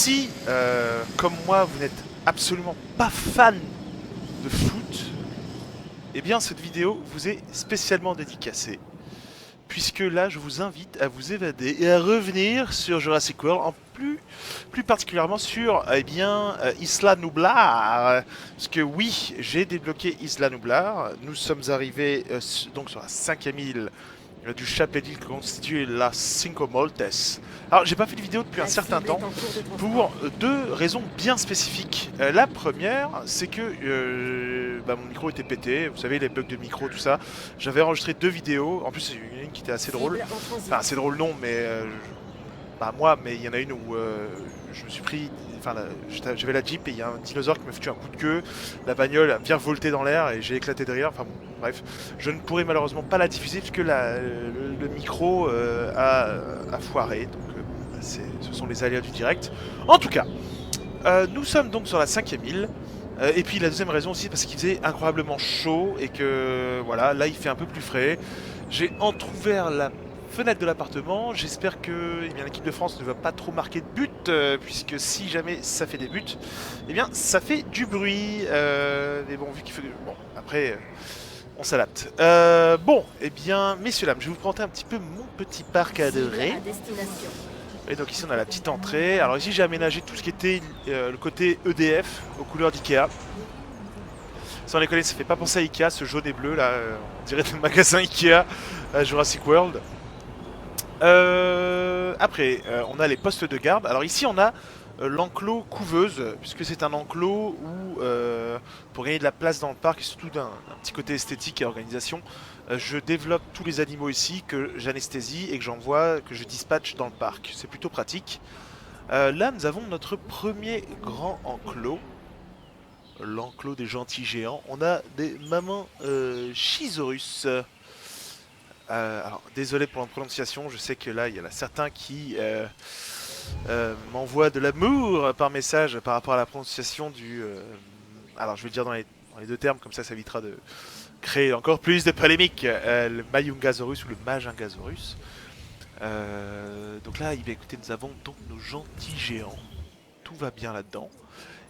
si, comme moi, vous n'êtes absolument pas fan de foot, eh bien cette vidéo vous est spécialement dédicacée. Puisque là, je vous invite à vous évader et à revenir sur Jurassic World, plus particulièrement sur Isla Nublar. Parce que oui, j'ai débloqué Isla Nublar. Nous sommes arrivés donc sur la 5e île du chapelet d'île constitué la Cinco Moltes. Alors, j'ai pas fait de vidéo depuis un certain temps pour deux raisons bien spécifiques. La première, c'est que mon micro était pété, vous savez, les bugs de micro, tout ça. J'avais enregistré 2 vidéos, en plus, il y en a une qui était assez drôle. Enfin, assez drôle, non, mais mais il y en a une où je me suis pris. Enfin, j'avais la Jeep et il y a un dinosaure qui m'a foutu un coup de queue. La bagnole a bien volté dans l'air et j'ai éclaté de rire. Enfin bon, bref. Je ne pourrai malheureusement pas la diffuser puisque le micro a foiré. Donc, ce sont les aléas du direct. En tout cas, nous sommes donc sur la 5e île. Et puis la deuxième raison aussi parce qu'il faisait incroyablement chaud et que voilà, là il fait un peu plus frais. J'ai entrouvert la fenêtre de l'appartement. J'espère que l'équipe de France ne va pas trop marquer de but, puisque si jamais ça fait des buts, eh bien ça fait du bruit. Mais bon, vu qu'il fait... Bon, après, on s'adapte. Bon, eh bien, messieurs, dames, je vais vous présenter un petit peu mon petit parc adoré. Et donc ici on a la petite entrée. Alors ici j'ai aménagé tout ce qui était le côté EDF aux couleurs d'Ikea. Sans déconner, ça fait pas penser à Ikea, ce jaune et bleu là, on dirait le magasin Ikea à Jurassic World. Après, on a les postes de garde. Alors ici, on a l'enclos couveuse, puisque c'est un enclos où, pour gagner de la place dans le parc, et surtout d'un petit côté esthétique et organisation, je développe tous les animaux ici, que j'anesthésie et que j'envoie, que je dispatche dans le parc. C'est plutôt pratique. Là, nous avons notre premier grand enclos. L'enclos des gentils géants. On a des mamans Schizosaurus. Alors, désolé pour la prononciation, je sais que là, il y en a certains qui m'envoient de l'amour par message par rapport à la prononciation du... alors, je vais le dire dans les deux termes, comme ça évitera de créer encore plus de polémiques. Le Mayungasaurus ou le Majungasaurus. Donc là, écoutez, nous avons donc nos gentils géants. Tout va bien là-dedans.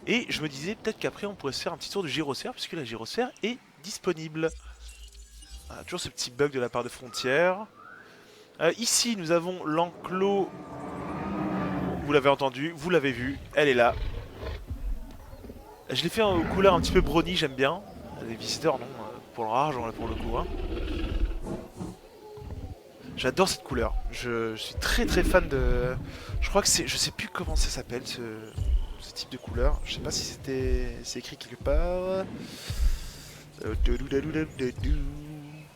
Et je me disais peut-être qu'après, on pourrait se faire un petit tour de gyrosphère, puisque la gyrosphère est disponible. Voilà, toujours ce petit bug de la part de Frontières. Ici, nous avons l'enclos. Vous l'avez entendu, vous l'avez vu, elle est là. Je l'ai fait aux couleurs un petit peu brownie, j'aime bien. Les visiteurs, non, pour leur argent, pour le coup. Hein. J'adore cette couleur. Je suis très très fan de... Je crois que c'est... Je sais plus comment ça s'appelle, ce type de couleur. Je sais pas si c'est écrit quelque part.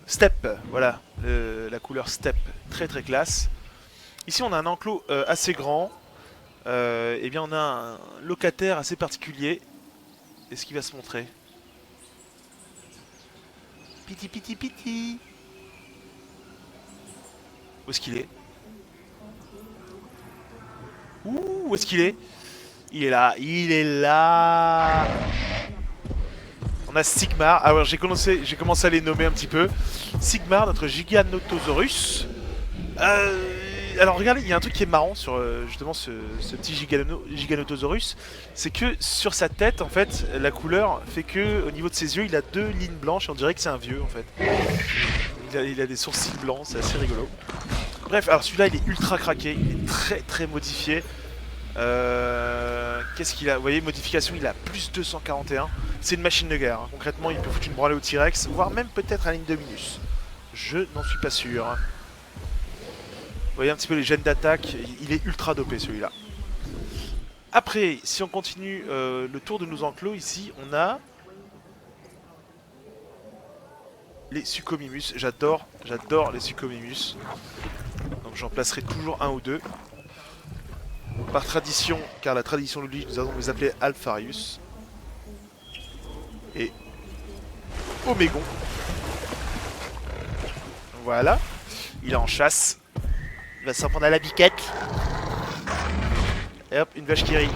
Steppe, voilà, la couleur steppe, très très classe. Ici on a un enclos assez grand. Eh bien on a un locataire assez particulier. Est-ce qu'il va se montrer? Piti piti piti. Où est-ce qu'il est? Ouh, où est-ce qu'il est? Il est là, il est là. On a Sigmar. Alors j'ai commencé à les nommer un petit peu. Sigmar, notre Giganotosaurus. Alors regardez, il y a un truc qui est marrant sur justement ce petit Giganotosaurus, c'est que sur sa tête, en fait, la couleur fait que au niveau de ses yeux, il a 2 lignes blanches et on dirait que c'est un vieux, en fait. Il a des sourcils blancs, c'est assez rigolo. Bref, alors celui-là, il est ultra craqué, il est très très modifié. Qu'est-ce qu'il a? Vous voyez, modification, il a plus 241. C'est une machine de guerre. Hein. Concrètement, il peut foutre une branlée au T-Rex, voire même peut-être à ligne de Minus. Je n'en suis pas sûr. Vous voyez un petit peu les gènes d'attaque, il est ultra dopé celui-là. Après, si on continue le tour de nos enclos, ici, on a les Suchomimus. J'adore les Suchomimus. Donc j'en placerai toujours un ou deux. Par tradition, car la tradition nous dit, nous allons les appeler Alpharius. Et Omégon. Voilà. Il est en chasse. Il va s'en prendre à la biquette. Et hop, une vache qui rit.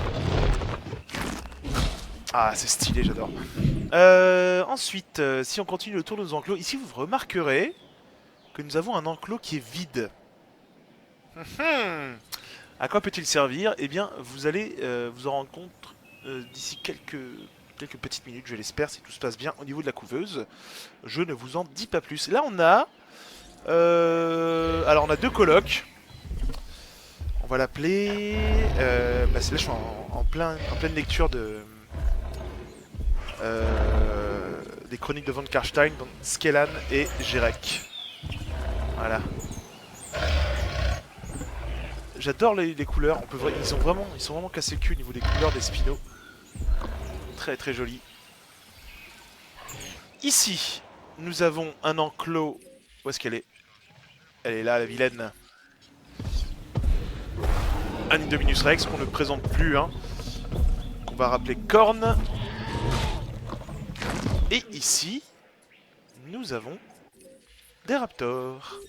Ah, c'est stylé, j'adore. Ensuite, si on continue le tour de nos enclos, ici vous remarquerez que nous avons un enclos qui est vide. À quoi peut-il servir? Eh bien, vous allez vous en rendre compte d'ici quelques petites minutes, je l'espère, si tout se passe bien au niveau de la couveuse. Je ne vous en dis pas plus. Là, on a... alors, on a deux colocs. On va l'appeler... là, je suis en pleine lecture des chroniques de Von Karstein, donc Skellan et Jerek. Voilà. J'adore les couleurs. Ils sont vraiment cassés le cul au niveau des couleurs des Spino. Très très joli. Ici, nous avons un enclos. Où est-ce qu'elle est? Elle est là, la vilaine. Un Indominus Rex qu'on ne présente plus, hein. Qu'on va rappeler Korn. Et ici, nous avons des Raptors.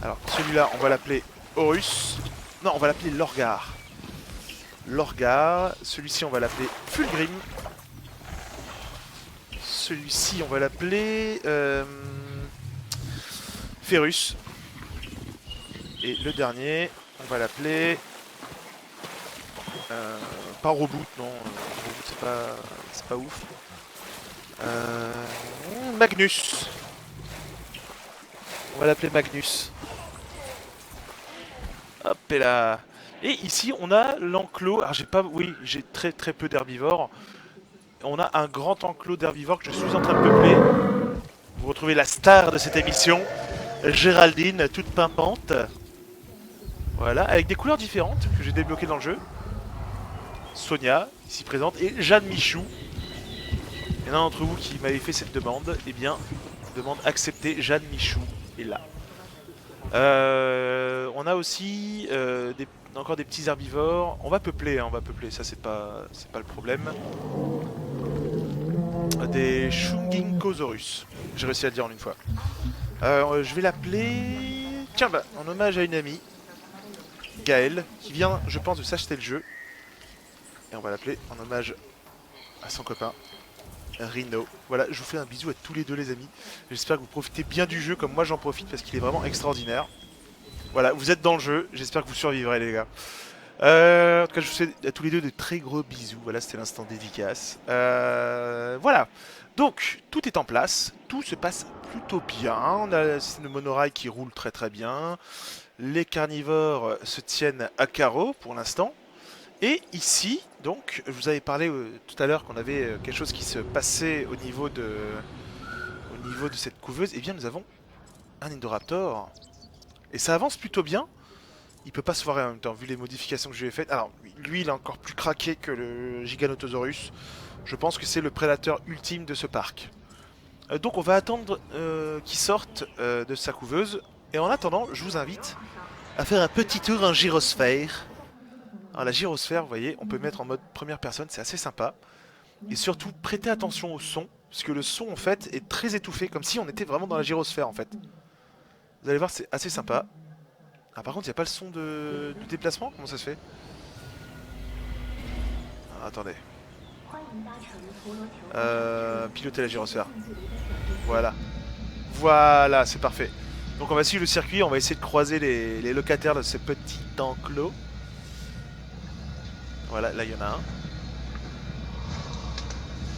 Alors, celui-là, on va l'appeler Horus. Non, on va l'appeler Lorgar. Lorgar. Celui-ci, on va l'appeler Fulgrim. Celui-ci, on va l'appeler Ferus. Et le dernier, on va l'appeler... pas Reboot, non. Reboot, c'est pas ouf. Magnus. On va l'appeler Magnus. Hop et là. Et ici, on a l'enclos. Alors, j'ai très très peu d'herbivores. On a un grand enclos d'herbivores que je suis en train de peupler. Vous retrouvez la star de cette émission, Géraldine, toute pimpante. Voilà, avec des couleurs différentes que j'ai débloquées dans le jeu. Sonia, ici présente, et Jeanne Michou. Il y en a un d'entre vous qui m'avait fait cette demande. Eh bien, demande acceptée, Jeanne Michou est là. On a aussi encore des petits herbivores. On va peupler, ça c'est pas le problème. Des Shunginkosaurus. J'ai réussi à le dire en une fois. Je vais l'appeler... Tiens, bah, en hommage à une amie, Gaëlle, qui vient, je pense, de s'acheter le jeu. Et on va l'appeler en hommage à son copain, Rhino. Voilà, je vous fais un bisou à tous les deux, les amis. J'espère que vous profitez bien du jeu comme moi j'en profite parce qu'il est vraiment extraordinaire. Voilà, vous êtes dans le jeu, j'espère que vous survivrez, les gars. En tout cas, je vous fais à tous les deux de très gros bisous. Voilà, c'était l'instant dédicace. Voilà. Donc, tout est en place. Tout se passe plutôt bien. On a le système de monorail qui roule très très bien. Les carnivores se tiennent à carreau pour l'instant. Et ici, donc, je vous avais parlé tout à l'heure qu'on avait quelque chose qui se passait au niveau de cette couveuse. Et bien, nous avons un Indoraptor. Et ça avance plutôt bien. Il peut pas se foirer en même temps, vu les modifications que je lui ai faites. Alors, lui, il est encore plus craqué que le Giganotosaurus. Je pense que c'est le prédateur ultime de ce parc. Donc, on va attendre qu'il sorte de sa couveuse. Et en attendant, je vous invite à faire un petit tour en gyrosphère. Alors, la gyrosphère, vous voyez, on peut mettre en mode première personne, c'est assez sympa. Et surtout, prêtez attention au son, parce que le son, en fait, est très étouffé, comme si on était vraiment dans la gyrosphère, en fait. Vous allez voir, c'est assez sympa. Ah, par contre, il n'y a pas le son du déplacement? Comment ça se fait? Ah, attendez. Piloter la gyrosphère. Voilà. Voilà, c'est parfait. Donc on va suivre le circuit, on va essayer de croiser les locataires de ce petit enclos. Voilà, là il y en a un.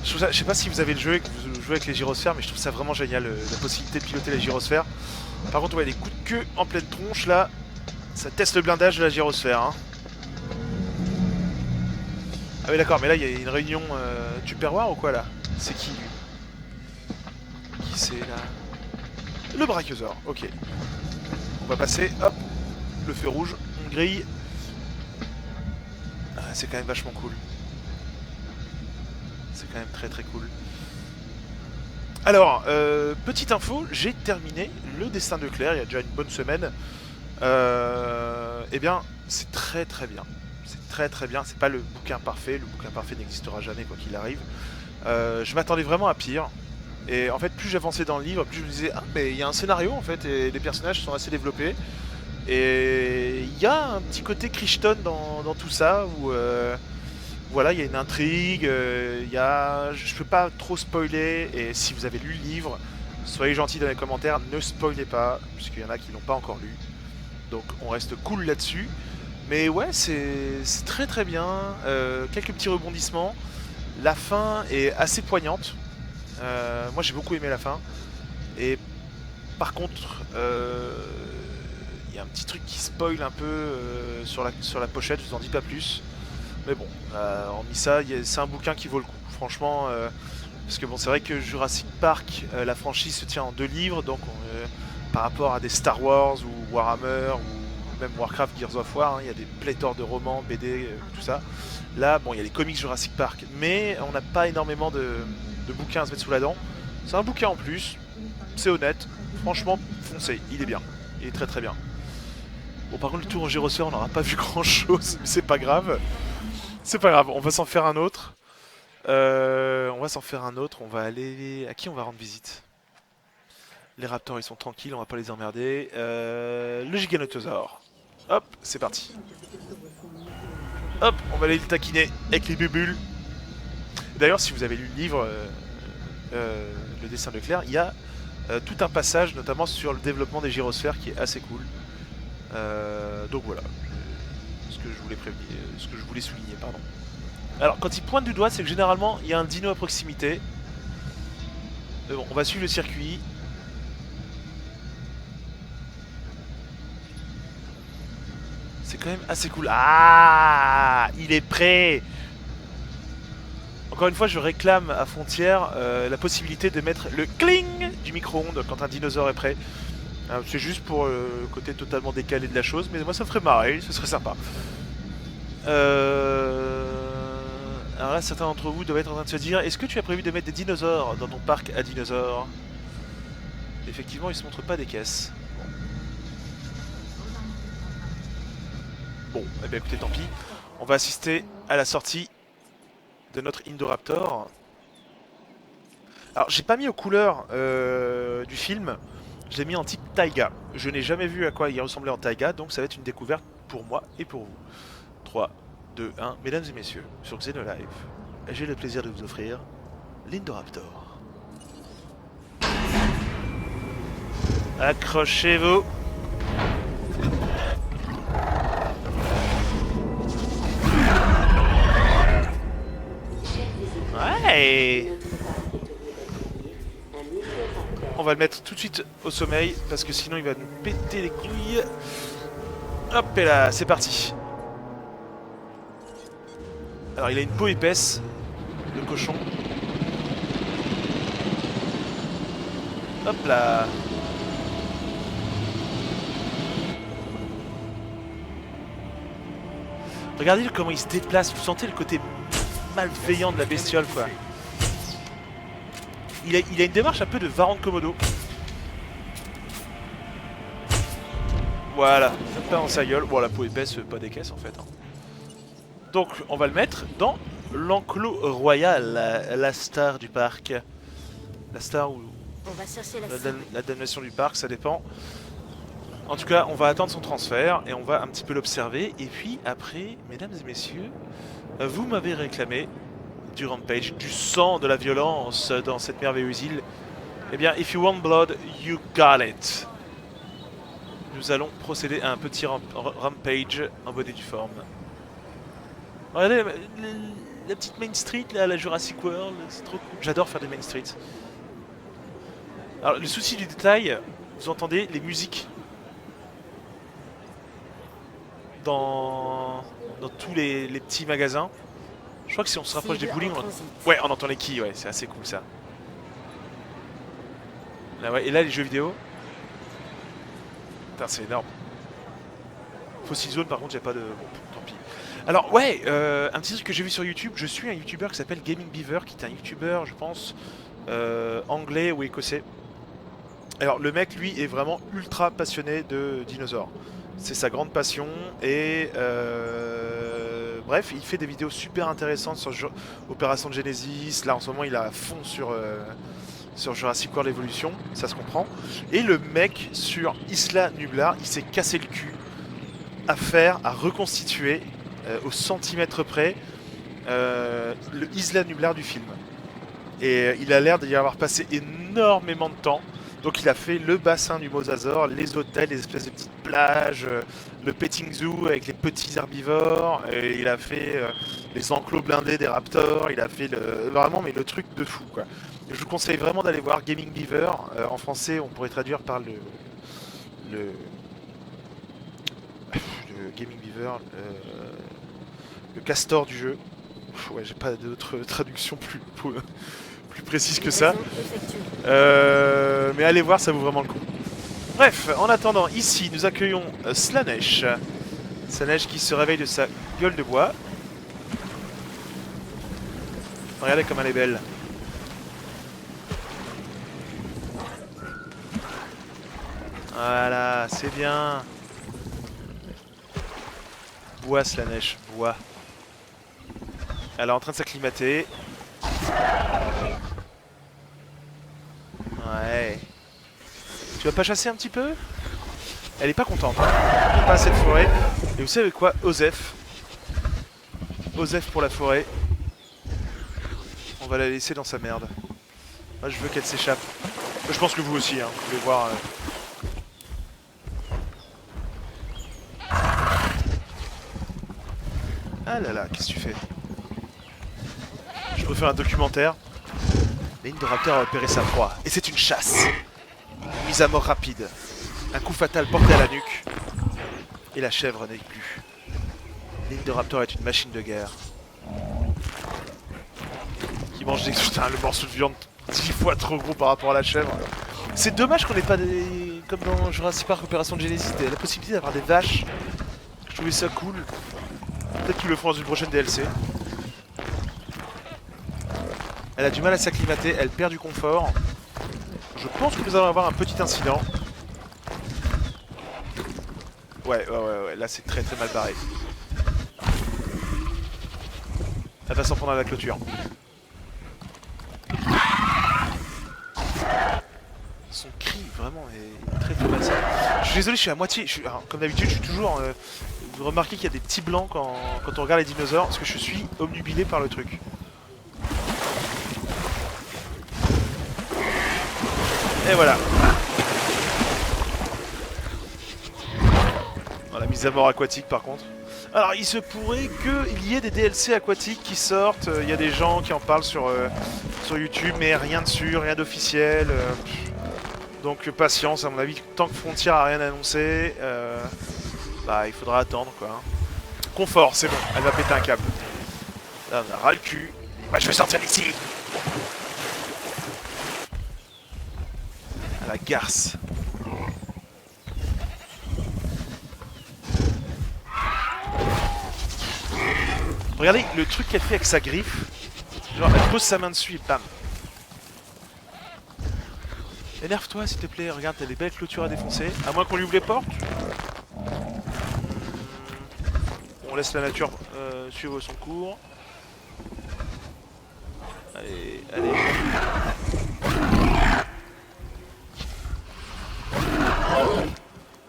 Je sais pas si vous avez le jeu et que vous jouez avec les gyrosphères, mais je trouve ça vraiment génial, la possibilité de piloter la gyrosphère. Par contre, ouais, des coups de queue en pleine tronche là, ça teste le blindage de la gyrosphère. Hein. Ah oui d'accord, mais là il y a une réunion Tupperware ou quoi là? C'est qui lui? Qui c'est là? Le Brachiosaure, ok. On va passer, hop, le feu rouge, on grille. Ah, c'est quand même vachement cool. C'est quand même très très cool. Alors, petite info, j'ai terminé le destin de Claire il y a déjà une bonne semaine. Eh bien, c'est très très bien. C'est très très bien. C'est pas le bouquin parfait. Le bouquin parfait n'existera jamais quoi qu'il arrive. Je m'attendais vraiment à pire. Et en fait, plus j'avançais dans le livre, plus je me disais, ah, mais il y a un scénario en fait, et les personnages sont assez développés. Et il y a un petit côté Crichton dans tout ça, où voilà, il y a une intrigue, je peux pas trop spoiler, et si vous avez lu le livre, soyez gentils dans les commentaires, ne spoilez pas, puisqu'il y en a qui l'ont pas encore lu. Donc on reste cool là-dessus. Mais ouais, c'est très très bien. Quelques petits rebondissements. La fin est assez poignante. Moi j'ai beaucoup aimé la fin. Et par contre, il y a un petit truc qui spoil un peu sur la pochette, je vous en dis pas plus. Mais bon, hormis ça, c'est un bouquin qui vaut le coup. Franchement, parce que bon, c'est vrai que Jurassic Park, la franchise se tient en 2 livres, donc par rapport à des Star Wars ou Warhammer ou même Warcraft, Gears of War, hein, il y a des pléthores de romans, BD, tout ça. Là, bon, il y a les comics Jurassic Park, mais on n'a pas énormément de bouquins à se mettre sous la dent. C'est un bouquin en plus, c'est honnête. Franchement, foncez, il est bien. Il est très très bien. Bon, par contre, le tour en gyrosphère, on n'aura pas vu grand chose, mais c'est pas grave. C'est pas grave, on va s'en faire un autre. On va aller... À qui on va rendre visite? Les raptors, ils sont tranquilles, on va pas les emmerder. Le giganotosaure. Hop, c'est parti. Hop, on va aller le taquiner avec les bubules. D'ailleurs, si vous avez lu le livre, le dessin de Claire, il y a tout un passage, notamment sur le développement des gyrosphères, qui est assez cool. Donc voilà, ce que je voulais souligner, pardon. Alors, quand il pointe du doigt, c'est que généralement, il y a un dino à proximité. Mais bon, on va suivre le circuit. C'est quand même assez cool. Ah, il est prêt. Encore une fois, je réclame à Frontière la possibilité de mettre le cling du micro-ondes quand un dinosaure est prêt. C'est juste pour le côté totalement décalé de la chose, mais moi ça me ferait marrer, ce serait sympa. Alors là, certains d'entre vous doivent être en train de se dire, est-ce que tu as prévu de mettre des dinosaures dans ton parc à dinosaures? Effectivement, ils se montrent pas des caisses. Bon, eh bien écoutez, tant pis. On va assister à la sortie de notre Indoraptor. Alors, j'ai pas mis aux couleurs du film, je l'ai mis en type taïga. Je n'ai jamais vu à quoi il ressemblait en taïga, donc ça va être une découverte pour moi et pour vous. 3, 2, 1, mesdames et messieurs, sur Xenolive, j'ai le plaisir de vous offrir l'Indoraptor. Accrochez-vous. Ouais. On va le mettre tout de suite au sommeil, parce que sinon il va nous péter les couilles. Hop et là, c'est parti. Alors il a une peau épaisse, le cochon. Hop là. Regardez comment il se déplace, vous sentez le côté malveillant de la bestiole quoi. Il a une démarche un peu de Varan de Komodo. Voilà, ça me part dans sa gueule. Bon, la peau épaisse, pas des caisses en fait. Hein. Donc, on va le mettre dans l'enclos royal, la star du parc. La star ou la damnation du parc, ça dépend. En tout cas, on va attendre son transfert et on va un petit peu l'observer. Et puis après, mesdames et messieurs, vous m'avez réclamé du rampage, du sang, de la violence dans cette merveilleuse île. Eh bien, if you want blood, you got it. Nous allons procéder à un petit rampage en bonne et due forme. Regardez la petite Main Street, là, la Jurassic World, c'est trop cool. J'adore faire des Main Street. Alors, le souci du détail, vous entendez les musiques dans tous les petits magasins. Je crois que si on se rapproche des bowling, ouais, on entend les quilles, ouais, c'est assez cool ça. Là, ouais, et là, les jeux vidéo. Putain, c'est énorme. Fossil Zone, par contre, j'ai pas de... Bon, tant pis. Alors, ouais, un petit truc que j'ai vu sur YouTube, je suis un YouTuber qui s'appelle Gaming Beaver, qui est un YouTuber, je pense, anglais ou écossais. Alors, le mec, lui, est vraiment ultra passionné de dinosaures. C'est sa grande passion, et... bref, il fait des vidéos super intéressantes sur Opération Genesis. Là, en ce moment, il est à fond sur Jurassic World Evolution, ça se comprend. Et le mec, sur Isla Nublar, il s'est cassé le cul à reconstituer au centimètre près le Isla Nublar du film. Et il a l'air d'y avoir passé énormément de temps. Donc il a fait le bassin du Mosazor, les hôtels, les espèces de petites plages, le petting zoo avec les petits herbivores, et il a fait les enclos blindés des raptors, il a fait vraiment mais le truc de fou quoi. Je vous conseille vraiment d'aller voir Gaming Beaver. En français on pourrait traduire par le, le Gaming Beaver, le castor du jeu. Ouais, j'ai pas d'autre traduction plus précise que ça. Mais allez voir, ça vaut vraiment le coup. Bref, en attendant, ici, nous accueillons Slaanesh. Slaanesh qui se réveille de sa gueule de bois. Regardez comme elle est belle. Voilà, c'est bien. Bois, Slaanesh, bois. Elle est en train de s'acclimater. Ouais. Tu vas pas chasser un petit peu? Elle est pas contente. Hein. Il n'y a pas assez de forêt. Et vous savez quoi? Osef. Osef pour la forêt. On va la laisser dans sa merde. Moi je veux qu'elle s'échappe. Je pense que vous aussi, hein. Vous voulez voir... Ah là là, qu'est-ce que tu fais? Je préfère un documentaire. L'Indoraptor a opéré sa proie. Et c'est une chasse. Une mise à mort rapide. Un coup fatal porté à la nuque. Et la chèvre n'est plus. L'Indoraptor est une machine de guerre. Qui mange des... Putain, le morceau de viande 10 fois trop gros par rapport à la chèvre. C'est dommage qu'on n'ait pas des... Comme dans Jurassic Park Opération Genesis, la possibilité d'avoir des vaches. Je trouvais ça cool. Peut-être qu'ils le feront dans une prochaine DLC. Elle a du mal à s'acclimater, elle perd du confort. Je pense que nous allons avoir un petit incident. Ouais, là c'est très mal barré. Elle va s'en prendre à la clôture. Son cri, vraiment, est très malsain. Je suis désolé, je suis à moitié... Alors, comme d'habitude, je suis toujours... vous remarquez qu'il y a des petits blancs quand on regarde les dinosaures, parce que je suis omnubilé par le truc. Et voilà. Dans la mise à mort aquatique par contre. Alors il se pourrait qu'il y ait des DLC aquatiques qui sortent. Il y a des gens qui en parlent sur YouTube, mais rien de sûr, rien d'officiel. Donc patience, à mon avis, tant que Frontier a rien annoncé, bah il faudra attendre quoi. Confort, c'est bon, elle va péter un câble. Là on a ras le cul. Bah je vais sortir d'ici. À la garce. Regardez le truc qu'elle fait avec sa griffe. Genre elle pose sa main dessus et bam. Énerve-toi s'il te plaît, regarde, t'as des belles clôtures à défoncer. À moins qu'on lui ouvre les portes. On laisse la nature suivre son cours. Allez, allez.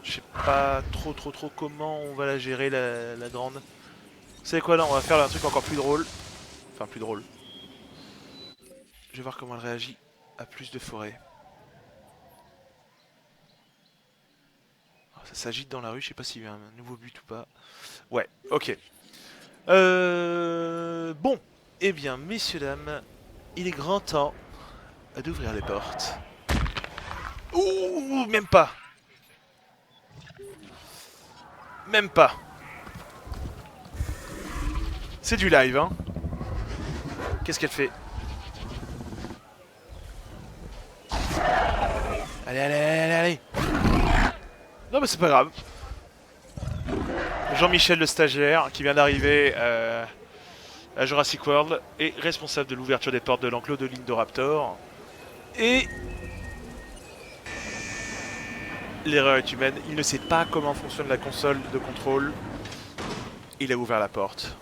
Je sais pas trop comment on va la gérer la grande. Vous savez quoi là, on va faire un truc encore plus drôle. Enfin plus drôle. Je vais voir comment elle réagit à plus de forêt. Ça s'agite dans la rue, je sais pas s'il y a un nouveau but ou pas. Ouais, ok. Bon, eh bien, messieurs, dames, il est grand temps d'ouvrir les portes. Ouh, même pas. Même pas. C'est du live, hein. Qu'est-ce qu'elle fait? Allez. Non, mais c'est pas grave. Jean-Michel, le stagiaire, qui vient d'arriver à Jurassic World, est responsable de l'ouverture des portes de l'enclos de l'Indoraptor. Et l'erreur est humaine. Il ne sait pas comment fonctionne la console de contrôle. Il a ouvert la porte.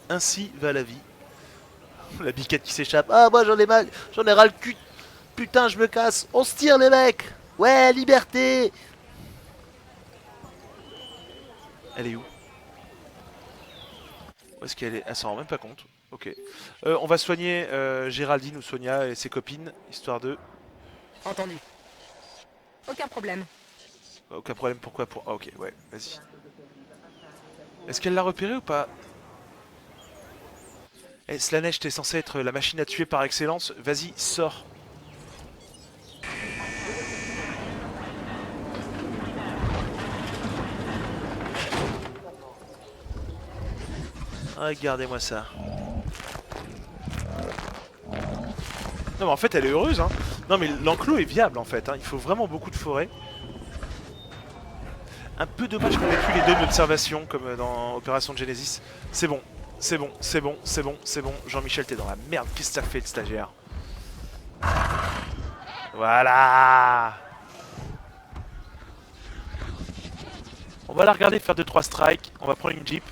Ainsi va la vie. La biquette qui s'échappe. Ah, moi j'en ai ras le cul. Putain, je me casse. On se tire, les mecs. Ouais, liberté. Elle est où? Où est-ce qu'elle est? Elle s'en rend même pas compte. Ok. On va soigner Géraldine ou Sonia et ses copines, histoire de... Entendu. Aucun problème. Aucun problème, pourquoi pour... Ah, ok, ouais, vas-y. Est-ce qu'elle l'a repéré ou pas? Eh, Slanesh, t'es censé être la machine à tuer par excellence. Vas-y, sors. Regardez-moi ça. Non mais en fait elle est heureuse hein. Non mais l'enclos est viable en fait hein. Il faut vraiment beaucoup de forêt. Un peu dommage qu'on ait plus les dômes d'observation comme dans Opération Genesis. C'est bon, c'est bon, c'est bon, c'est bon, c'est bon. Jean-Michel t'es dans la merde, qu'est-ce que t'as fait le stagiaire? Voilà. On va la regarder faire 2-3 strikes. On va prendre une Jeep.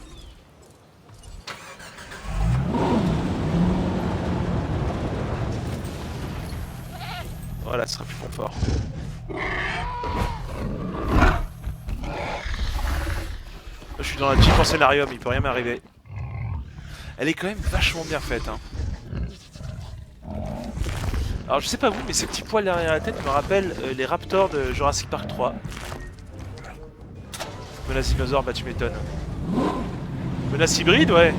Voilà, ce sera plus confort. Je suis dans la Jeep en scénarium, il peut rien m'arriver. Elle est quand même vachement bien faite hein. Alors je sais pas vous, mais ces petits poils derrière la tête me rappellent les Raptors de Jurassic Park 3. Menace dinosaure, bah tu m'étonnes. Menace hybride, ouais.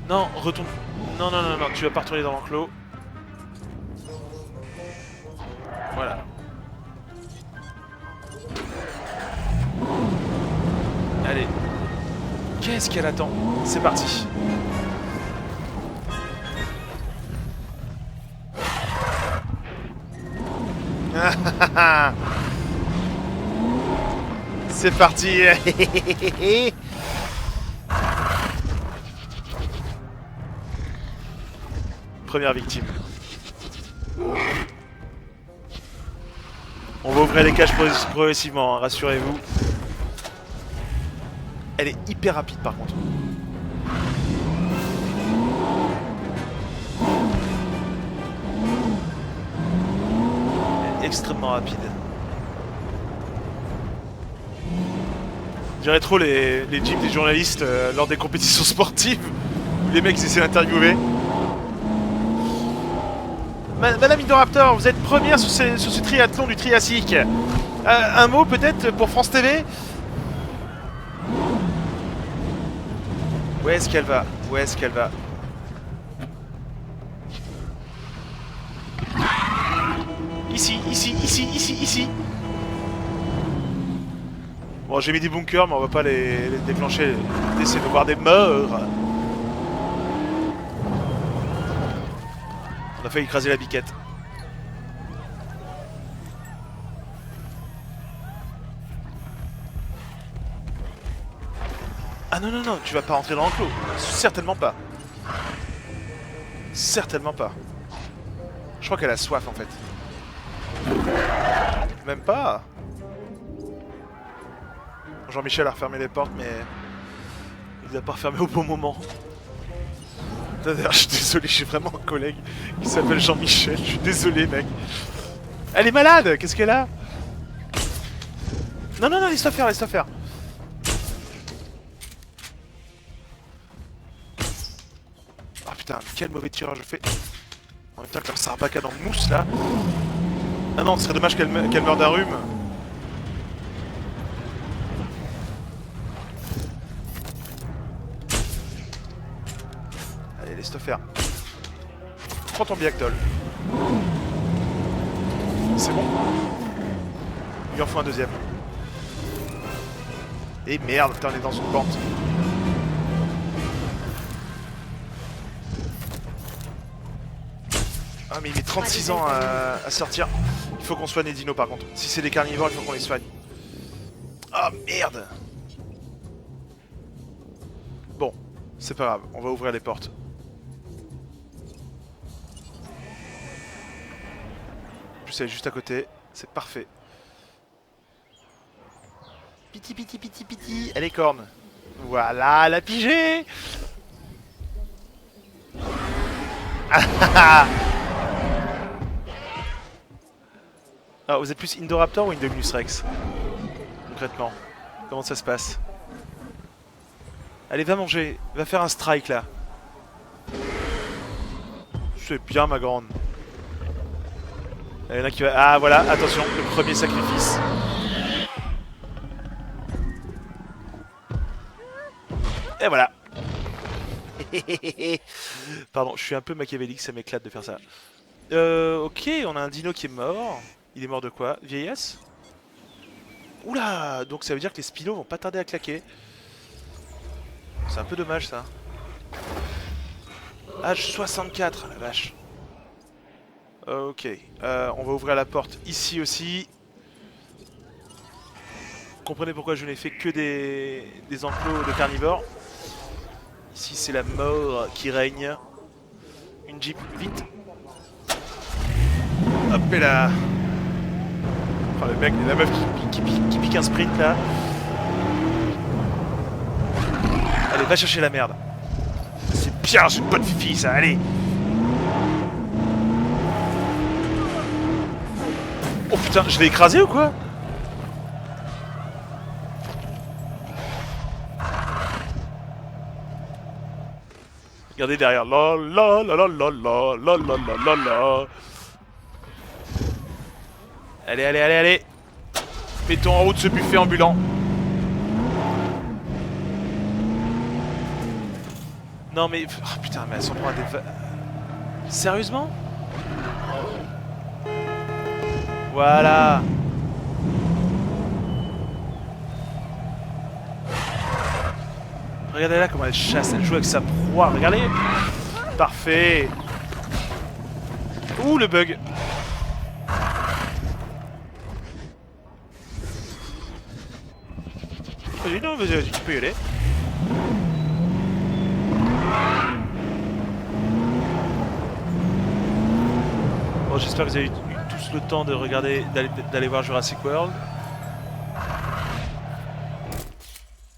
Non, retourne. Non, non, non, non, tu vas pas retourner dans l'enclos. Voilà. Allez. Qu'est-ce qu'elle attend? C'est parti. C'est parti. Première victime. On va ouvrir les cages progressivement, hein, rassurez-vous. Elle est hyper rapide par contre. Elle est extrêmement rapide. Je dirais trop les jeeps des journalistes lors des compétitions sportives où les mecs essaient d'interviewer. Madame Indoraptor, vous êtes première sur ce triathlon du Triassique. Un mot peut-être pour France TV? Où est-ce qu'elle va? Où est-ce qu'elle va? Ici, ici, ici, ici, ici. Bon, j'ai mis des bunkers, mais on va pas les déclencher. D'essayer de voir des morts. On a failli écraser la biquette. Ah non, non, non, tu vas pas rentrer dans l'enclos. Certainement pas. Certainement pas. Je crois qu'elle a soif en fait. Même pas. Jean-Michel a refermé les portes, mais il a pas refermé au bon moment. D'ailleurs, je suis désolé, j'ai vraiment un collègue qui s'appelle Jean-Michel. Je suis désolé, mec. Elle est malade. Qu'est-ce qu'elle a? Non, non, non, laisse-toi faire, laisse-toi faire. Ah putain, quel mauvais tirage je fais. En même temps que leur sarbacane en mousse là. Ah non, ce serait dommage qu'elle meure d'un rhume. Allez, laisse-toi faire. Prends ton biactol. C'est bon. Il en faut un deuxième. Et merde, putain, on est dans une pente. Ah mais il met 36 ans à sortir. Il faut qu'on soigne les dinos par contre. Si c'est des carnivores, il faut qu'on les soigne. Ah merde. Bon, c'est pas grave, on va ouvrir les portes. En plus elle est juste à côté, c'est parfait. Piti piti piti piti, elle est corne. Voilà, elle a pigé. Alors, vous êtes plus Indoraptor ou Indominus Rex? Concrètement, comment ça se passe? Allez, va manger, va faire un strike là. tu es bien, ma grande. Il y en a qui va... Ah, voilà, attention, le premier sacrifice. Et voilà. Pardon, je suis un peu machiavélique, ça m'éclate de faire ça. Ok, on a un dino qui est mort. Il est mort de quoi? Vieillesse? Oula, donc ça veut dire que les spinos vont pas tarder à claquer. C'est un peu dommage ça. Âge 64, la vache. Ok, on va ouvrir la porte ici aussi. Vous comprenez pourquoi je n'ai fait que des enclos de carnivores. Ici c'est la mort qui règne. Une jeep, vite. Hop et là. Oh, le mec, la meuf qui pique un sprint là. Allez, va chercher la merde. C'est bien, c'est une bonne fifi ça, allez. Oh putain, je l'ai écrasé ou quoi? Regardez derrière. La la la la la la la la la la. Allez, allez, allez, allez. Mettons en route ce buffet ambulant. Non mais... Oh, putain, mais elles s'en prend à des... Sérieusement? Voilà. Regardez là comment elle chasse, elle joue avec sa proie, regardez. Parfait. Ouh, le bug. Vas-y, non, vas-y, tu peux y aller. Bon, j'espère que vous avez eu tous le temps de regarder, d'aller voir Jurassic World.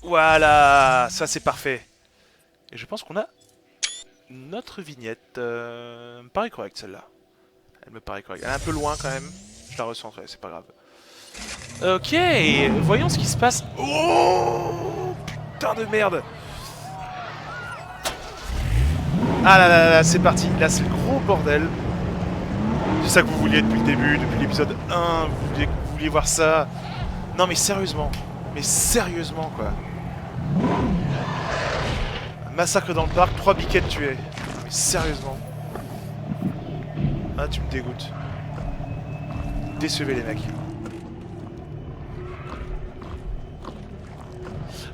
Voilà, ça c'est parfait. Et je pense qu'on a notre vignette. Elle me paraît correcte celle-là. Elle me paraît correcte. Elle est un peu loin quand même. Je la recentrerai, c'est pas grave. Ok, voyons ce qui se passe. Oh, putain de merde. Ah là là là, c'est parti. Là, c'est le gros bordel. C'est ça que vous vouliez depuis le début, depuis l'épisode 1. Vous vouliez voir ça. Non, mais sérieusement. Mais sérieusement, quoi. Massacre dans le parc, 3 biquettes tuées. Mais sérieusement. Ah, tu me dégoûtes. Décevez les mecs.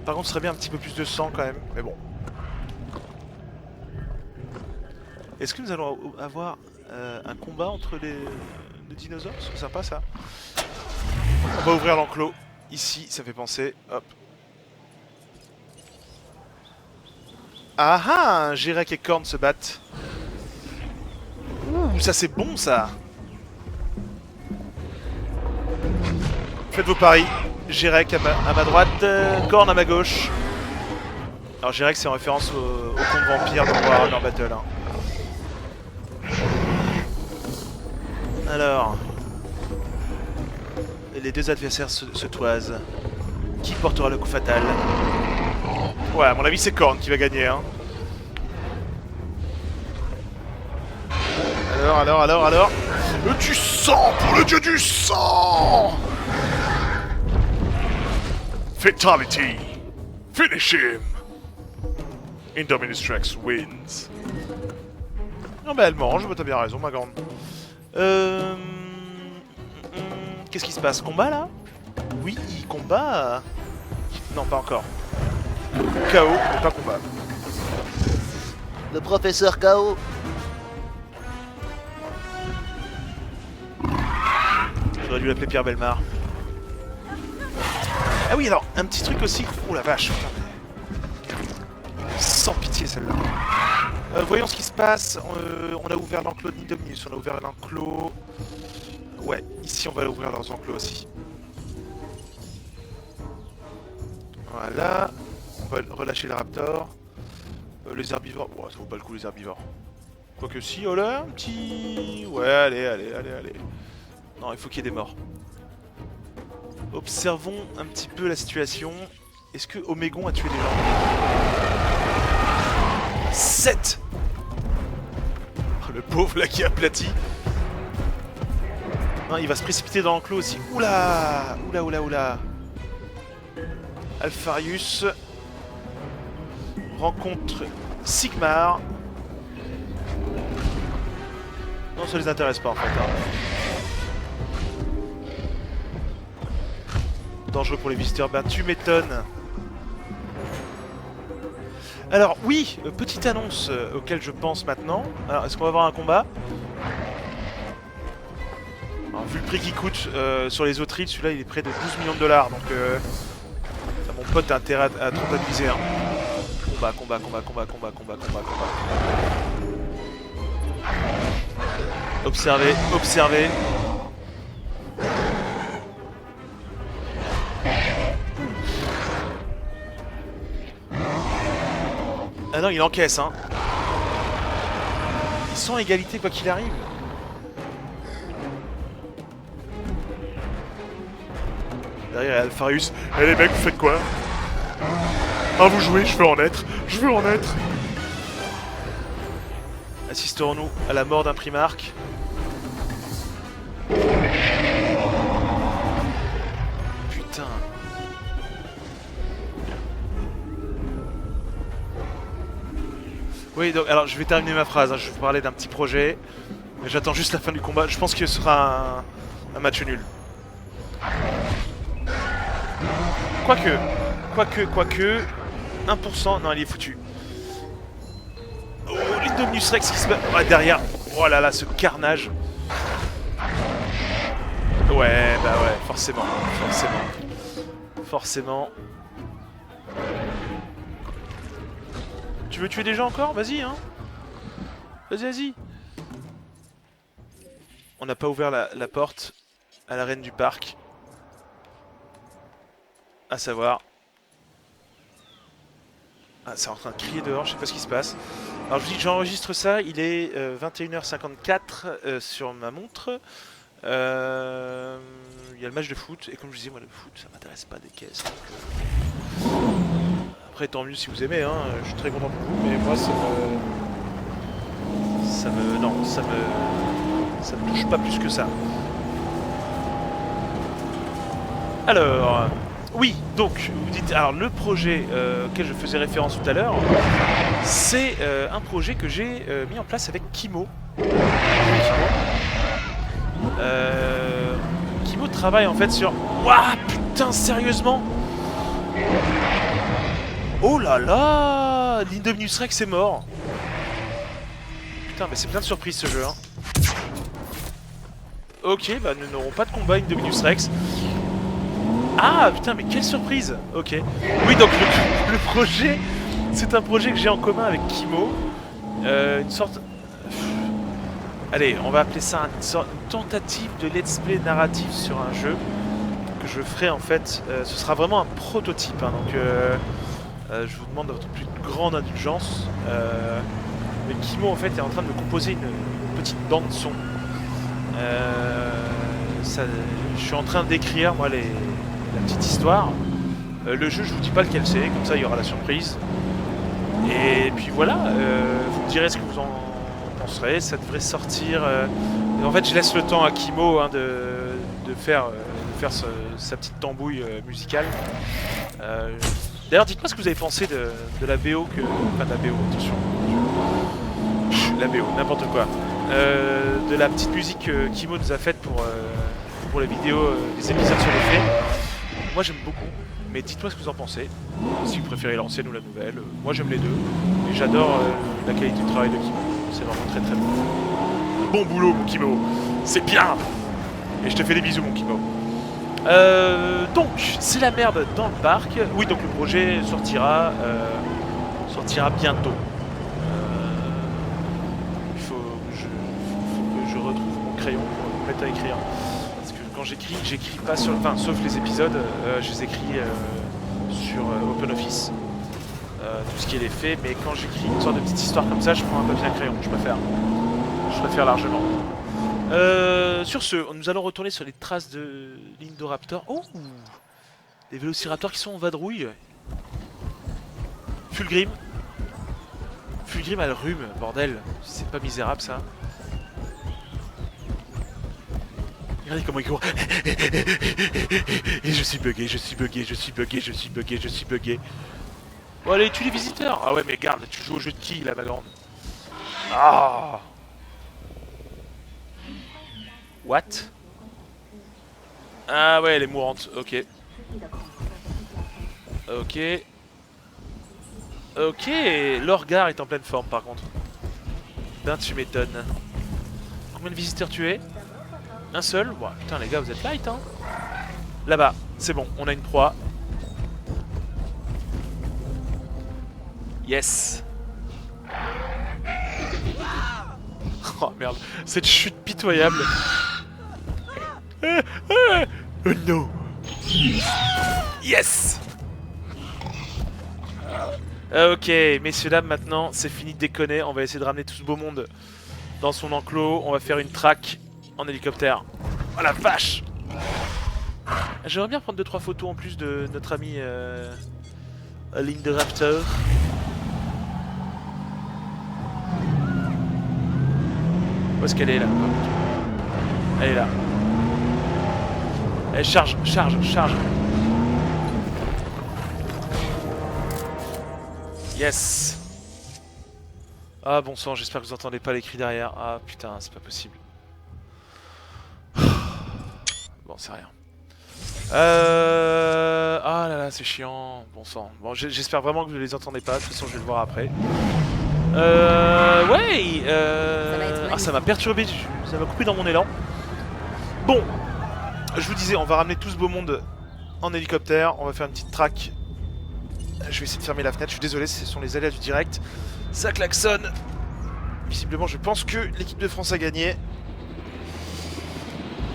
Par contre, ce serait bien un petit peu plus de sang quand même, mais bon. Est-ce que nous allons avoir un combat entre les dinosaures? C'est sympa ça. On va ouvrir l'enclos. Ici, ça fait penser. Hop. Ah ah, Gérek et Korn se battent. Ouh, ça c'est bon ça. Faites vos paris. Gérek à ma droite, Korn à ma gauche. Alors Gérek c'est en référence au conte vampire de Warhammer Battle. Hein. Alors... Les deux adversaires se toisent. Qui portera le coup fatal? Ouais, à mon avis c'est Korn qui va gagner. Hein. Alors... Du sang pour le dieu du sang! Fatality! Finish him! Indominus Rex wins. Non mais elle mange, t'as bien raison ma grande. Qu'est-ce qui se passe? Combat là? Oui, combat. Non, pas encore. KO, mais pas combat. Le professeur KO. J'aurais dû l'appeler Pierre Belmar. Ah oui, alors, un petit truc aussi. Oh la vache, putain. Sans pitié celle-là. Voyons ce qui se passe. On a ouvert l'enclos d'Indominus, on a ouvert l'enclos... Ouais, ici on va ouvrir leurs enclos aussi. Voilà. On va relâcher le raptor. Les herbivores... Bon, ça vaut pas le coup les herbivores. Quoique si, oh là, un petit... Ouais, allez. Non, il faut qu'il y ait des morts. Observons un petit peu la situation. Est-ce que Omégon a tué des gens? 7. Oh Le pauvre là qui est aplati. Non, il va se précipiter dans l'enclos aussi. Oula. Oula, oula, oula. Alpharius rencontre Sigmar. Non, ça les intéresse pas en fait. Hein. Dangereux pour les visiteurs, ben tu m'étonnes. Alors oui, petite annonce auquel je pense maintenant. Alors est-ce qu'on va avoir un combat? Alors, vu le prix qu'il coûte sur les autres îles, celui-là il est près de 12 millions de dollars. Donc mon pote a intérêt à trop abuser. Hein. Combat, combat, combat, combat, combat, combat, combat, combat. Observez, observez. Ah non, il encaisse, hein. Ils sont à égalité quoi qu'il arrive. Derrière, il y a Alpharius. Eh les mecs, vous faites quoi? Ah, vous jouez, je veux en être. Je veux en être. Assisterons-nous à la mort d'un primarque. Putain. Oui, donc, alors je vais terminer ma phrase, hein. Je vais vous parler d'un petit projet. J'attends juste la fin du combat. Je pense que ce sera un match nul. Quoique... 1%, non il est foutu. Oh, l'Indominus Rex qui se bat derrière. Oh là là, ce carnage. Ouais, bah ouais, forcément. Forcément. Tu veux tuer des gens encore? Vas-y, hein. Vas-y, vas-y. On n'a pas ouvert la porte à la reine du parc. À savoir... Ah, c'est en train de crier dehors, je sais pas ce qui se passe. Alors je vous dis que j'enregistre ça, il est 21h54 sur ma montre. Il y a le match de foot, et comme je disais, moi le foot ça m'intéresse pas des caisses. Donc, après tant mieux si vous aimez, hein, je suis très content pour vous, mais moi ça me touche pas plus que ça. Alors... Oui, donc, vous dites, alors le projet auquel je faisais référence tout à l'heure, c'est un projet que j'ai mis en place avec Kimo. Kimo travaille en fait sur... Ouah, putain, sérieusement? Oh là là, l'Indominus Rex est mort. Putain, mais c'est plein de surprises ce jeu, hein. Ok, bah nous n'aurons pas de combat Indominus Rex. Ah putain, mais quelle surprise! Ok. Oui, donc le projet, c'est un projet que j'ai en commun avec Kimo. Une sorte... Allez, on va appeler ça une tentative de let's play narratif sur un jeu que je ferai en fait. Ce sera vraiment un prototype, hein, donc je vous demande votre plus grande indulgence. Mais Kimo en fait est en train de me composer une petite bande son. Je suis en train d'écrire moi la petite histoire. Le jeu, je vous dis pas lequel c'est, comme ça il y aura la surprise. Et puis voilà, vous me direz ce que vous en penserez. Ça devrait sortir. En fait, je laisse le temps à Kimo hein, de faire sa petite tambouille musicale. D'ailleurs, dites-moi ce que vous avez pensé de la BO que. Enfin, de la BO, attention. La BO, n'importe quoi. De la petite musique que Kimo nous a faite pour les vidéos, les épisodes sur les faits. Moi j'aime beaucoup, mais dites-moi ce que vous en pensez. Si vous préférez l'ancienne ou la nouvelle. Moi j'aime les deux. Et j'adore la qualité du travail de Kimo. C'est vraiment très très bon. Bon boulot mon Kimo. C'est bien. Et je te fais des bisous mon Kimo. Donc, c'est la merde dans le parc. Oui, donc le projet sortira bientôt. Il faut que je retrouve mon crayon pour me mettre à écrire. Parce que quand j'écris pas sur... Enfin, sauf les épisodes, je les écris sur OpenOffice. Tout ce qui est les faits, mais quand j'écris une sorte de petite histoire comme ça, je prends un papier et un crayon, je préfère largement. Sur ce, nous allons retourner sur les traces de l'Indoraptor. Oh, des vélociraptors qui sont en vadrouille. Fulgrim a le rhume, bordel. C'est pas misérable ça. Regardez comment il court. Et je suis bugué, je suis bugué, je suis bugué, je suis bugué, je suis bugué. Bon allez, tue les visiteurs. Ah ouais mais garde, tu joues au jeu de qui là ma grande? Ah. What? Ah ouais elle est mourante, ok. Ok. Ok, l'Orgar est en pleine forme par contre. Ben tu m'étonnes. Combien de visiteurs tu es? Un seul? Bon, putain les gars vous êtes light hein. Là-bas, c'est bon, on a une proie. Yes. Oh merde, cette chute pitoyable. Oh non. Yes. Ok, messieurs dames, maintenant c'est fini de déconner. On va essayer de ramener tout ce beau monde dans son enclos. On va faire une traque en hélicoptère. Oh la vache. J'aimerais bien prendre 2-3 photos en plus de notre ami Linda Raptor. Où est-ce qu'elle est là? Elle est là. Elle charge, charge, charge. Yes. Ah bon sang, j'espère que vous entendez pas les cris derrière. Ah putain, c'est pas possible. Bon, c'est rien. Ah là là, c'est chiant. Bon sang. Bon, j'espère vraiment que vous ne les entendez pas. De toute façon, je vais le voir après. Ouais. Ah, ça m'a perturbé. Ça m'a coupé dans mon élan. Bon. Je vous disais, on va ramener tout ce beau monde en hélicoptère. On va faire une petite track. Je vais essayer de fermer la fenêtre. Je suis désolé, ce sont les aléas du direct. Ça klaxonne. Visiblement, je pense que l'équipe de France a gagné.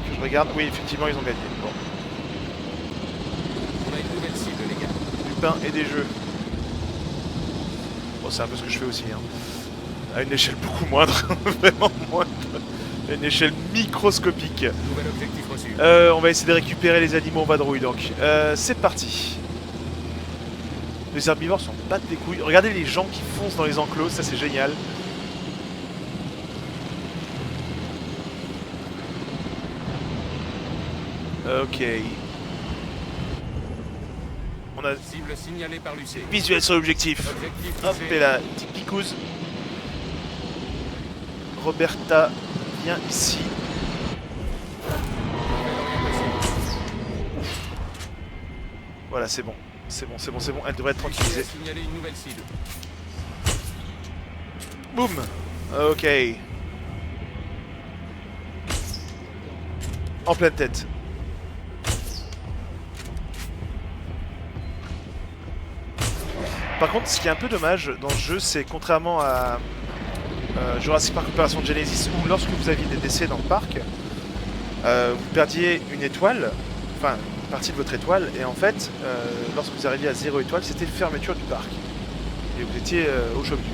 Que je regarde. Oui, effectivement, ils ont gagné. Bon. On a une nouvelle cible, les gars. Du pain et des jeux. Bon, c'est un peu ce que je fais aussi. Hein. À une échelle beaucoup moindre. Vraiment moindre. À une échelle microscopique. Nouvel objectif reçu. On va essayer de récupérer les animaux en vadrouille. Donc, c'est parti. Les herbivores sont pas des couilles. Regardez les gens qui foncent dans les enclos. Ça, c'est génial. Ok. On a Cible signalée par l'UC. visuel sur l'objectif. Objectif Hop, touché. et là, petite picouse. Roberta, viens ici. Voilà, c'est bon. C'est bon, c'est bon, c'est bon. Elle devrait être UC a tranquillisée. signalé une nouvelle cible. Boum. Ok. En pleine tête. Par contre, ce qui est un peu dommage dans ce jeu, c'est contrairement à Jurassic Park Opération Genesis, où lorsque vous aviez des décès dans le parc, vous perdiez une étoile, enfin une partie de votre étoile, et en fait, lorsque vous arriviez à 0 étoile, c'était fermeture du parc. Et vous étiez au choc du.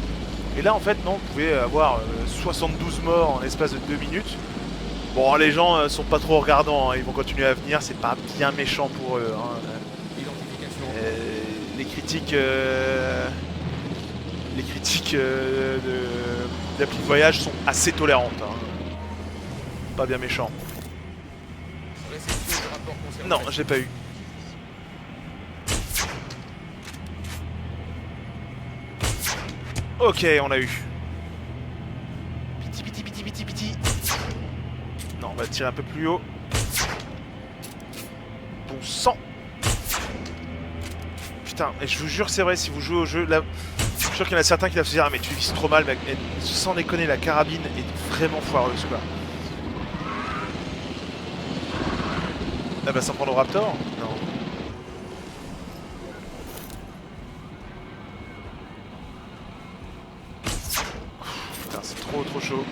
Et là, en fait, non, vous pouvez avoir 72 morts en l'espace de 2 minutes. Bon, les gens sont pas trop regardants, hein, ils vont continuer à venir, c'est pas bien méchant pour eux. Hein. Identification. Les critiques d'appli de voyage sont assez tolérantes. Hein. Pas bien méchant. Réception de rapport concernant. Non, j'ai pas eu. Ok, on a eu. Piti piti piti piti piti. Non, on va tirer un peu plus haut. Bon sang. Putain, et je vous jure, c'est vrai, si vous jouez au jeu, là, je suis sûr qu'il y en a certains qui doivent se dire ah mais tu vises trop mal, mais sans déconner, la carabine est vraiment foireuse quoi. Elle va s'en prendre au Raptor? Non. Putain, c'est trop chaud.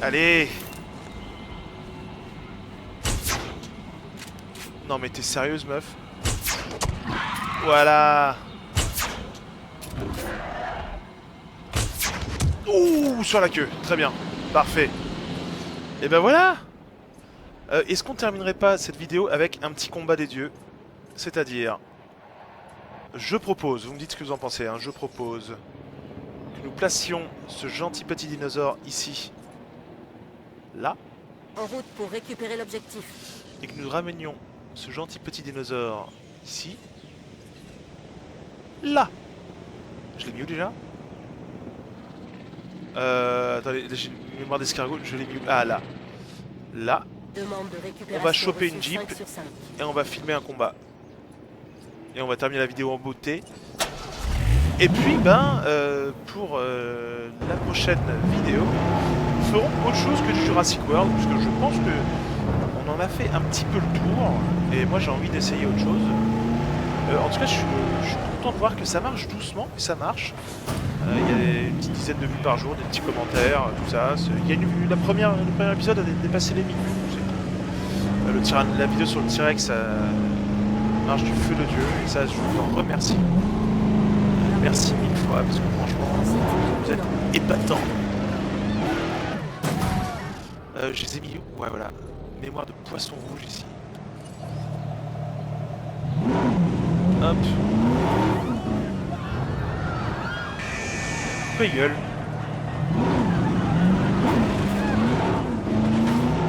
Allez! Non mais t'es sérieuse meuf? Voilà! Ouh, sur la queue, très bien, parfait. Et ben voilà. Est-ce qu'on terminerait pas cette vidéo avec un petit combat des dieux? C'est-à-dire, je propose, vous me dites ce que vous en pensez, hein, je propose que nous placions ce gentil petit dinosaure ici, là, En route pour récupérer l'objectif. et que nous ramenions ce gentil petit dinosaure ici, là. Je l'ai mis où déjà? Attendez, j'ai une mémoire d'escargot, je l'ai mis où? Ah là. Là, Demande de récupération. on va choper une reçue Jeep 5 sur 5. et on va filmer un combat. Et on va terminer la vidéo en beauté. Et puis, pour la prochaine vidéo, nous ferons autre chose que du Jurassic World, parce que je pense que on en a fait un petit peu le tour, et moi j'ai envie d'essayer autre chose. En tout cas, je suis content de voir que ça marche doucement, mais ça marche. Il y a une petite dizaine de vues par jour, des petits commentaires, tout ça. Il y a une vue, le premier épisode a dépassé les 1000 vues. La vidéo sur le T-Rex marche du feu de Dieu, et ça, je vous en remercie. Merci 1000 fois, parce que franchement, vous êtes épatants. Je les ai mis où? Ouais, voilà. Mémoire de poisson rouge ici. Hop. Gueule.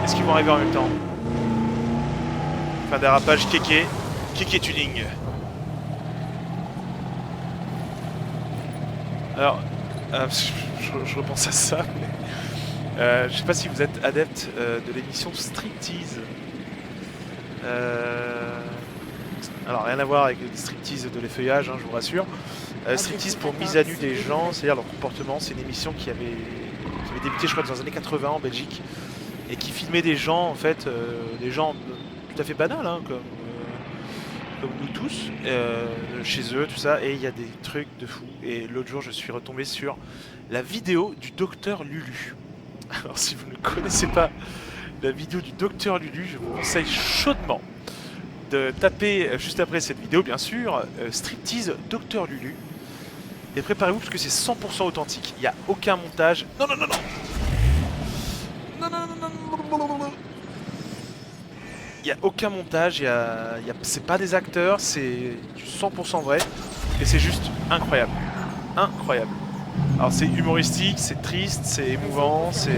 Est-ce qu'ils vont arriver en même temps? Fin dérapage kéké. Kéké tuning. Alors, je repense à ça, mais je sais pas si vous êtes adepte de l'émission Striptease. Alors, rien à voir avec le striptease de l'effeuillage, hein, je vous rassure. Striptease pour mise à nu des gens, c'est-à-dire leur comportement. C'est une émission qui avait débuté, je crois, dans les années 80 en Belgique, et qui filmait des gens, en fait, des gens tout à fait banals, hein, comme nous tous, chez eux, tout ça, et il y a des trucs de fou. Et l'autre jour, je suis retombé sur la vidéo du docteur Lulu. Alors, si vous ne connaissez pas la vidéo du docteur Lulu, je vous conseille chaudement de taper, juste après cette vidéo, bien sûr, Striptease Docteur Lulu. Et préparez-vous, parce que c'est 100% authentique. Il n'y a aucun montage. Non, non, non, non. Non, non, non, non, non, non, non. Il n'y a aucun montage, c'est pas des acteurs, c'est du 100% vrai, et c'est juste incroyable. Incroyable. Alors c'est humoristique, c'est triste, c'est émouvant, c'est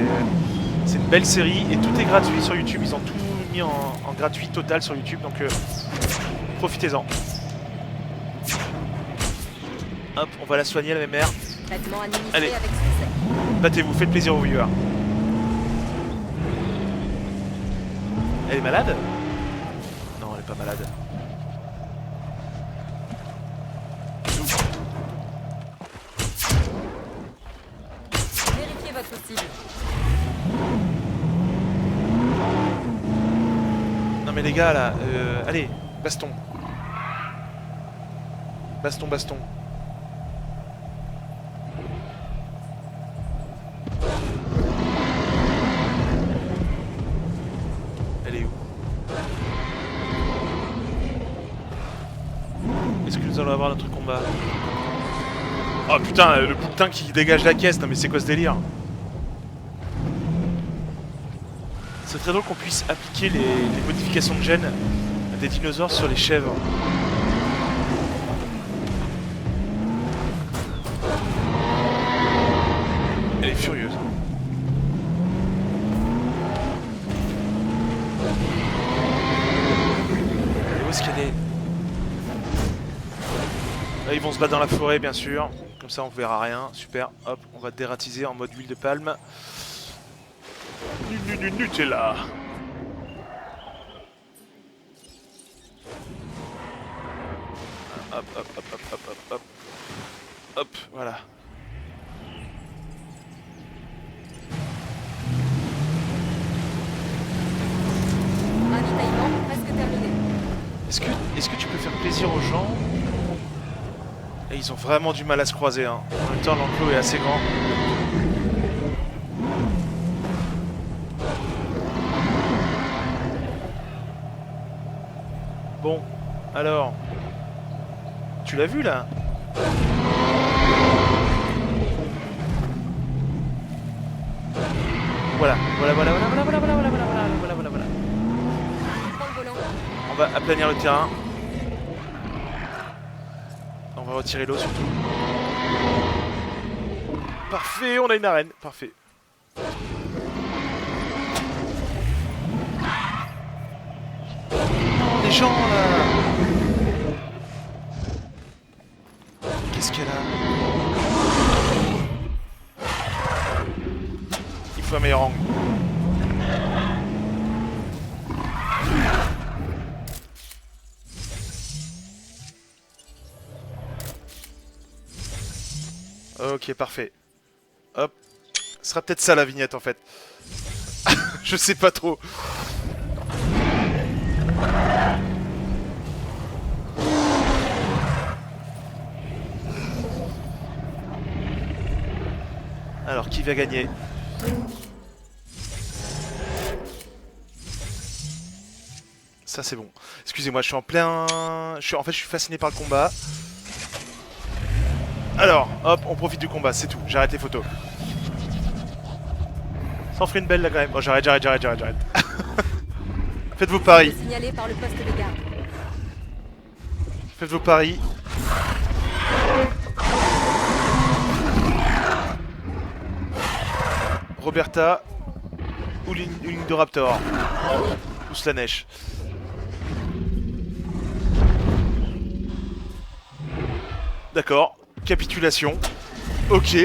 une belle série, et tout est gratuit sur YouTube, ils ont tout mis en gratuit total sur YouTube, donc profitez-en. Hop, on va la soigner la mémère. Traitement administré Allez. avec succès. Battez-vous, faites plaisir aux viewers. Elle est malade? Non, elle est pas malade. Vérifiez votre cible. Non mais les gars là, allez, baston. Baston, baston. Elle est où? Est-ce que nous allons avoir notre combat? Oh putain, le boutin qui dégage la caisse, non mais c'est quoi ce délire? C'est très drôle qu'on puisse appliquer les modifications de gènes des dinosaures sur les chèvres. Elle est furieuse. Et où est-ce qu'elle est? Là, ils vont se battre dans la forêt, bien sûr. Comme ça, on verra rien. Super. Hop, on va dératiser en mode huile de palme. Nutella. Hop, hop, hop, hop, hop, hop, hop. Hop, voilà. Ravitaillement presque terminé. Est-ce que tu peux faire plaisir aux gens? Et ils ont vraiment du mal à se croiser, hein. En même temps, l'enclos est assez grand. Bon, alors... Tu l'as vu, là? Voilà, voilà, voilà, voilà, voilà, voilà, voilà, voilà, voilà, voilà, voilà, voilà. Prends le volant. On va aplanir le terrain. On va retirer l'eau surtout. Parfait, on a une arène. Parfait. gens là. Qu'est-ce qu'elle a? Il faut un meilleur angle. Ok, parfait. Hop. Ce sera peut-être ça la vignette en fait. Je sais pas trop. Alors, qui va gagner? Ça c'est bon. Excusez-moi, je suis en plein... En fait, je suis fasciné par le combat. Alors, hop, on profite du combat, c'est tout. J'arrête les photos. Ça en ferait une belle là quand même. Bon, j'arrête. Faites vos paris. Signalé par le poste de garde. Faites vos paris. Roberta ou l'Indoraptor ou Slanesh. D'accord. Capitulation. Ok.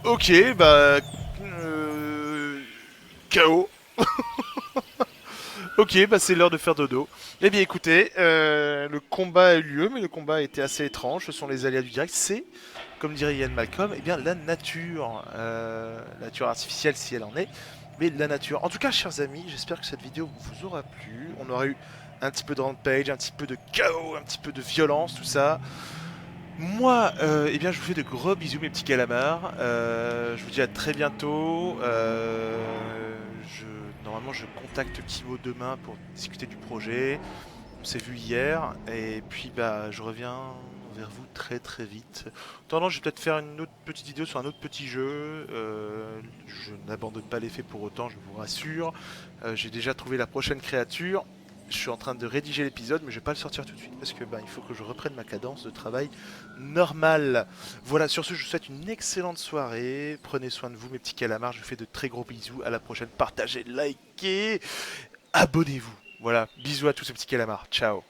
Ok, bah... KO. Ok, bah c'est l'heure de faire dodo. Eh bien écoutez, le combat a eu lieu, mais le combat a été assez étrange. Ce sont les aléas du direct. C'est, comme dirait Ian Malcolm, eh bien la nature. Nature artificielle si elle en est, mais la nature. En tout cas, chers amis, j'espère que cette vidéo vous aura plu. On aura eu un petit peu de rampage, un petit peu de chaos, un petit peu de violence, tout ça. Moi, eh bien, je vous fais de gros bisous, mes petits calamars. Je vous dis à très bientôt. Normalement, je contacte Kimo demain pour discuter du projet. On s'est vu hier. Et puis, bah, je reviens vers vous très très vite. En attendant, je vais peut-être faire une autre petite vidéo sur un autre petit jeu. Je n'abandonne pas les faits pour autant, je vous rassure. J'ai déjà trouvé la prochaine créature. Je suis en train de rédiger l'épisode, mais je vais pas le sortir tout de suite parce que il faut que je reprenne ma cadence de travail normale. Voilà, sur ce, je vous souhaite une excellente soirée. Prenez soin de vous, mes petits calamars. Je vous fais de très gros bisous. À la prochaine. Partagez, likez, abonnez-vous. Voilà, bisous à tous ces petits calamars. Ciao.